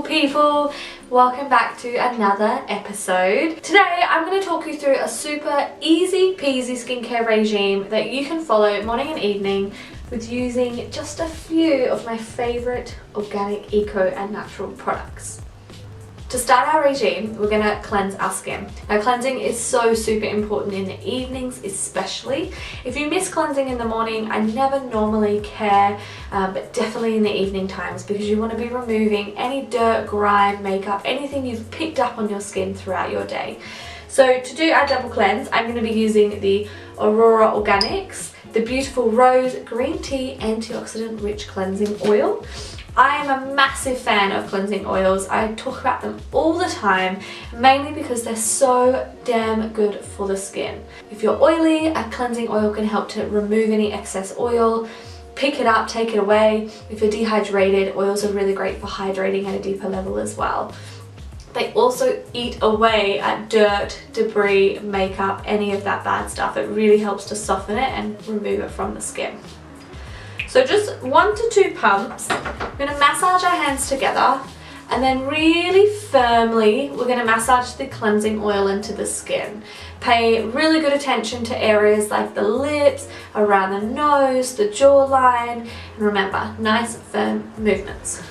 people, welcome back to another episode. Today I'm going to talk you through a super easy peasy skincare regime that you can follow morning and evening with using just a few of my favourite organic, eco and natural products. To start our regime, we're going to cleanse our skin. Now, cleansing is so super important in the evenings especially. If you miss cleansing in the morning, I never normally care, but definitely in the evening times, because you want to be removing any dirt, grime, makeup, anything you've picked up on your skin throughout your day. So to do our double cleanse, I'm going to be using the Aurora Organics, the beautiful rose green tea antioxidant rich cleansing oil. I am a massive fan of cleansing oils. I talk about them all the time, mainly because they're so damn good for the skin. If you're oily, a cleansing oil can help to remove any excess oil, pick it up, take it away. If you're dehydrated, oils are really great for hydrating at a deeper level as well. They also eat away at dirt, debris, makeup, any of that bad stuff. It really helps to soften it and remove it from the skin. So just 1 to 2 pumps. We're going to massage our hands together, and then really firmly we're going to massage the cleansing oil into the skin. Pay really good attention to areas like the lips, around the nose, the jawline, and remember, nice firm movements.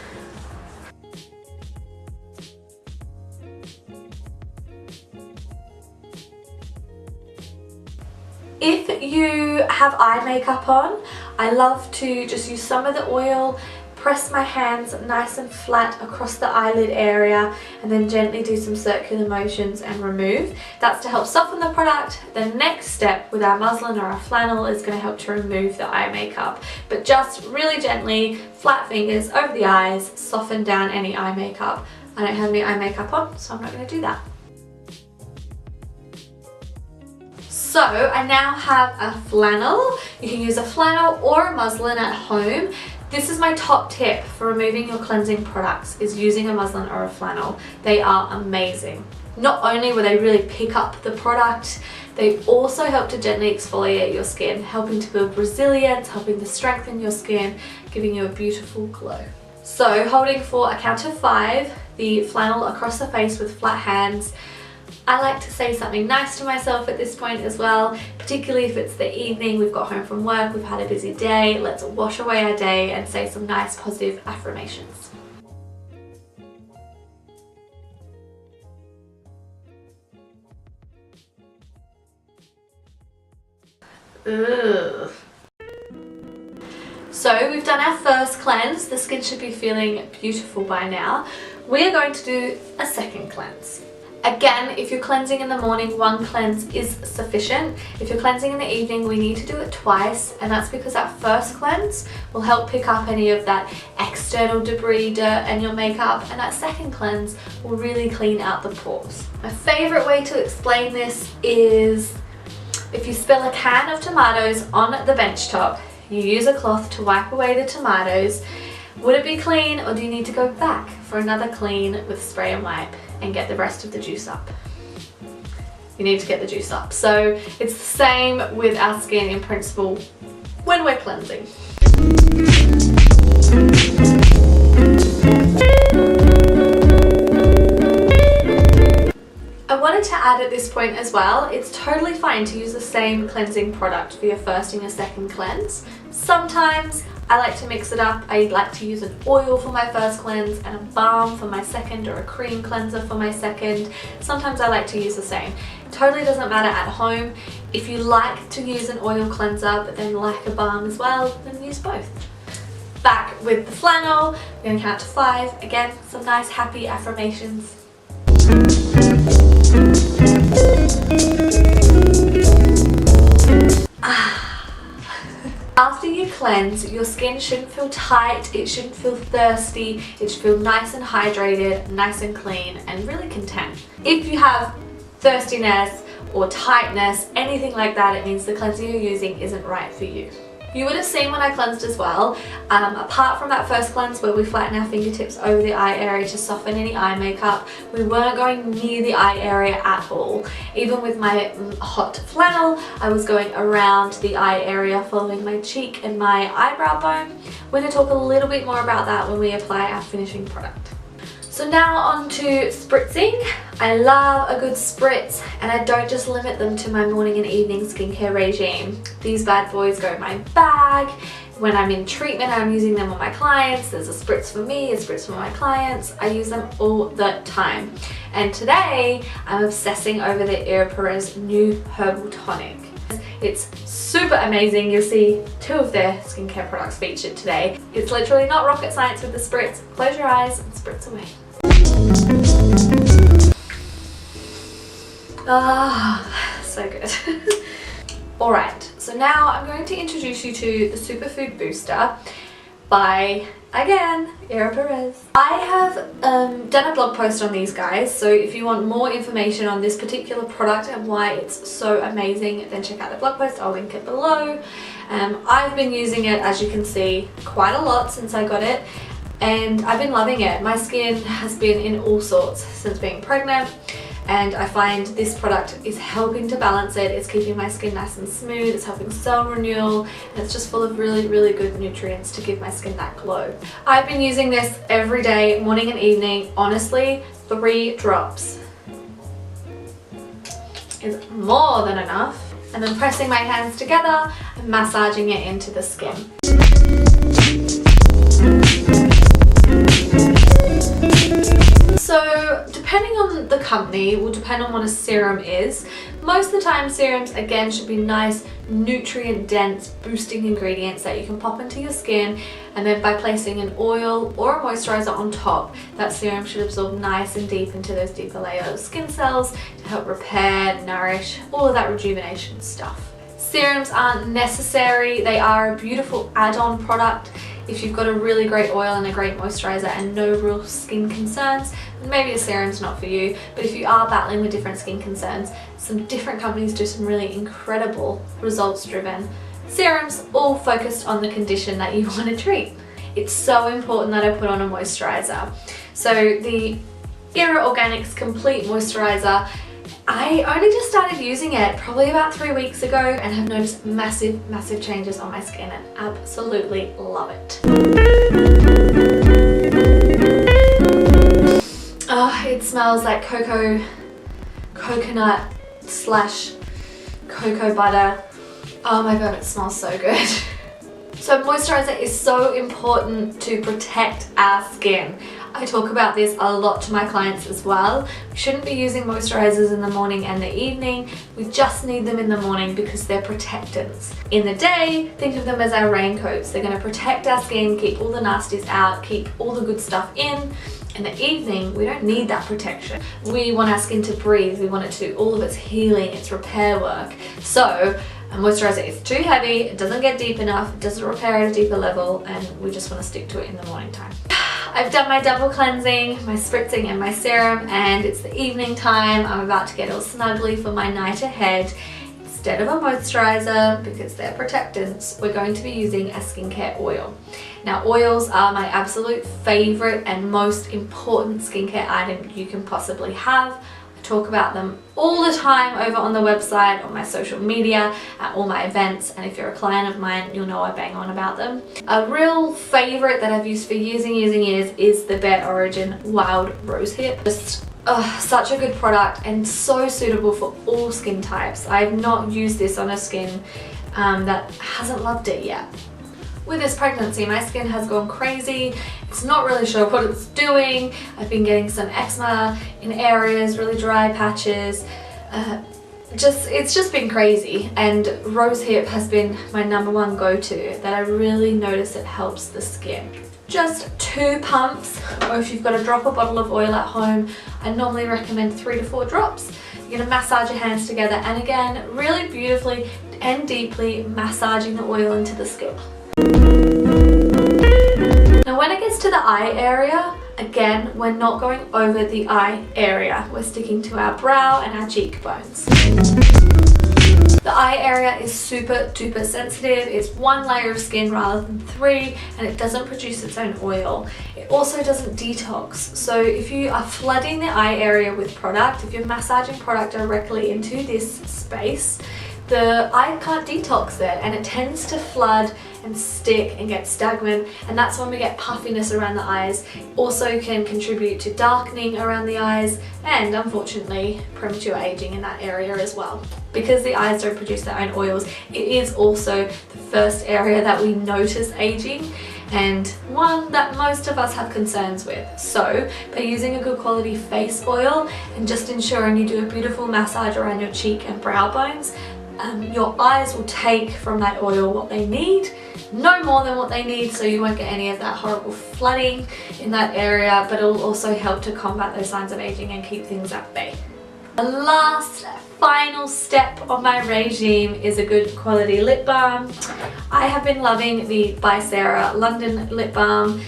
If you have eye makeup on, I love to just use some of the oil, press my hands nice and flat across the eyelid area, and then gently do some circular motions and remove. That's to help soften the product. The next step with our muslin or our flannel is going to help to remove the eye makeup. But just really gently, flat fingers over the eyes, soften down any eye makeup. I don't have any eye makeup on, so I'm not going to do that. So I now have a flannel. You can use a flannel or a muslin at home. This is my top tip for removing your cleansing products, is using a muslin or a flannel. They are amazing. Not only will they really pick up the product, they also help to gently exfoliate your skin, helping to build resilience, helping to strengthen your skin, giving you a beautiful glow. So holding for a count of 5, the flannel across the face with flat hands. I like to say something nice to myself at this point as well, particularly if it's the evening, we've got home from work, we've had a busy day. Let's wash away our day and say some nice positive affirmations. Ugh. So we've done our first cleanse. The skin should be feeling beautiful by now. We are going to do a second cleanse. Again, if you're cleansing in the morning, 1 cleanse is sufficient. If you're cleansing in the evening, we need to do it twice, and that's because our first cleanse will help pick up any of that external debris, dirt and your makeup, and that second cleanse will really clean out the pores. My favourite way to explain this is if you spill a can of tomatoes on the bench top, you use a cloth to wipe away the tomatoes. Would it be clean, or do you need to go back for another clean with spray and wipe and get the rest of the juice up? You need to get the juice up. So it's the same with our skin in principle when we're cleansing. I wanted to add at this point as well, it's totally fine to use the same cleansing product for your first and your second cleanse. Sometimes I like to mix it up. I like to use an oil for my first cleanse and a balm for my second, or a cream cleanser for my second. Sometimes I like to use the same. It totally doesn't matter at home. If you like to use an oil cleanser but then like a balm as well, then use both. Back with the flannel, we're going to count to 5. Again, some nice happy affirmations. After you cleanse, your skin shouldn't feel tight, it shouldn't feel thirsty, it should feel nice and hydrated, nice and clean, and really content. If you have thirstiness or tightness, anything like that, it means the cleanser you're using isn't right for you. You would have seen when I cleansed as well, apart from that first cleanse where we flatten our fingertips over the eye area to soften any eye makeup, we weren't going near the eye area at all. Even with my hot flannel, I was going around the eye area following my cheek and my eyebrow bone. We're going to talk a little bit more about that when we apply our finishing product. So now on to spritzing. I love a good spritz, and I don't just limit them to my morning and evening skincare regime. These bad boys go in my bag. When I'm in treatment, I'm using them on my clients. There's a spritz for me, a spritz for my clients. I use them all the time. And today, I'm obsessing over the Perez new herbal tonic. It's super amazing. You'll see 2 of their skincare products featured today. It's literally not rocket science with the spritz. Close your eyes and spritz away. Ah, so good. Alright, so now I'm going to introduce you to the Superfood Booster by, again, Perez. I have done a blog post on these guys, so if you want more information on this particular product and why it's so amazing, then check out the blog post. I'll link it below. I've been using it, as you can see, quite a lot since I got it, and I've been loving it. My skin has been in all sorts since being pregnant, and I find this product is helping to balance it. It's keeping my skin nice and smooth, it's helping cell renewal, and it's just full of really, really good nutrients to give my skin that glow. I've been using this every day, morning and evening. Honestly, 3 drops is more than enough. And then pressing my hands together and massaging it into the skin. So depending on the company will depend on what a serum is. Most of the time serums, again, should be nice, nutrient dense, boosting ingredients that you can pop into your skin, and then by placing an oil or a moisturizer on top, that serum should absorb nice and deep into those deeper layers of skin cells to help repair, nourish, all of that rejuvenation stuff. Serums aren't necessary. They are a beautiful add-on product. If you've got a really great oil and a great moisturizer and no real skin concerns, then maybe a serum's not for you. But if you are battling with different skin concerns, some different companies do some really incredible results-driven serums, all focused on the condition that you want to treat. It's so important that I put on a moisturizer. So the Era Organics Complete Moisturizer, I only just started using it probably about 3 weeks ago and have noticed massive changes on my skin and absolutely love it. Oh, it smells like coconut / cocoa butter. Oh my god, it smells so good. So moisturizer is so important to protect our skin. I talk about this a lot to my clients as well. We shouldn't be using moisturizers in the morning and the evening. We just need them in the morning because they're protectants. In the day, think of them as our raincoats. They're going to protect our skin, keep all the nasties out, keep all the good stuff in. In the evening, we don't need that protection. We want our skin to breathe. We want it to do all of its healing, its repair work. So a moisturizer is too heavy, it doesn't get deep enough, it doesn't repair at a deeper level, and we just want to stick to it in the morning time. I've done my double cleansing, my spritzing and my serum, and it's the evening time. I'm about to get all snuggly for my night ahead. Instead of a moisturizer, because they're protectants, we're going to be using a skincare oil. Now, oils are my absolute favorite and most important skincare item you can possibly have. Talk about them all the time over on the website, on my social media, at all my events, and if you're a client of mine, you'll know I bang on about them. A real favorite that I've used for years and years and years is the Bare Origin Wild Rosehip. Just such a good product and so suitable for all skin types. I've not used this on a skin that hasn't loved it yet. With this pregnancy, my skin has gone crazy. It's not really sure what it's doing. I've been getting some eczema in areas, really dry patches. It's just been crazy, and Rosehip has been my #1 go-to that I really notice it helps the skin. Just 2 pumps, or if you've got a dropper bottle of oil at home, I normally recommend 3 to 4 drops. You're gonna massage your hands together, and again, really beautifully and deeply massaging the oil into the skin. Now when it gets to the eye area, again, we're not going over the eye area. We're sticking to our brow and our cheekbones. The eye area is super duper sensitive. It's 1 layer of skin rather than 3, and it doesn't produce its own oil. It also doesn't detox. So if you are flooding the eye area with product, if you're massaging product directly into this space, the eye can't detox it, and it tends to flood and stick and get stagnant, and that's when we get puffiness around the eyes. Also can contribute to darkening around the eyes and unfortunately premature aging in that area as well. Because the eyes don't produce their own oils, it is also the first area that we notice aging, and one that most of us have concerns with. So by using a good quality face oil and just ensuring you do a beautiful massage around your cheek and brow bones, your eyes will take from that oil what they need, no more than what they need, so you won't get any of that horrible flooding in that area, but it'll also help to combat those signs of aging and keep things at bay. The last final step of my regime is a good quality lip balm. I have been loving the by Sarah London lip balm,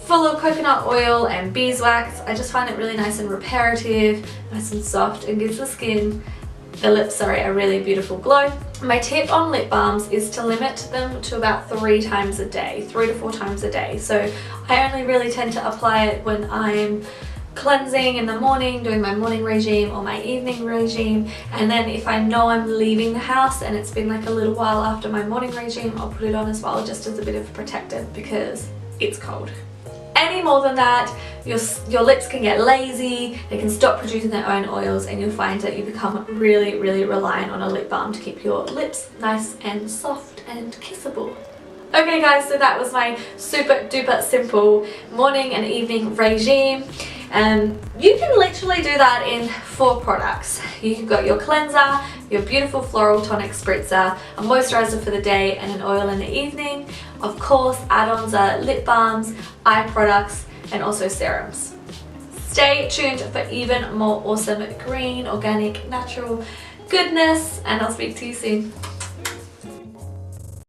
full of coconut oil and beeswax. I just find it really nice and reparative, nice and soft, and gives the lips, a really beautiful glow. My tip on lip balms is to limit them to about 3 times a day, 3 to 4 times a day. So I only really tend to apply it when I'm cleansing in the morning, doing my morning regime or my evening regime, and then if I know I'm leaving the house and it's been like a little while after my morning regime, I'll put it on as well, just as a bit of protective because it's cold. Any more than that, your lips can get lazy, they can stop producing their own oils, and you'll find that you become really, really reliant on a lip balm to keep your lips nice and soft and kissable. Okay guys, so that was my super duper simple morning and evening regime. You can literally do that in 4 products. You've got your cleanser, your beautiful floral tonic spritzer, a moisturizer for the day, and an oil in the evening. Of course, add-ons are lip balms, eye products, and also serums. Stay tuned for even more awesome green, organic, natural goodness, and I'll speak to you soon.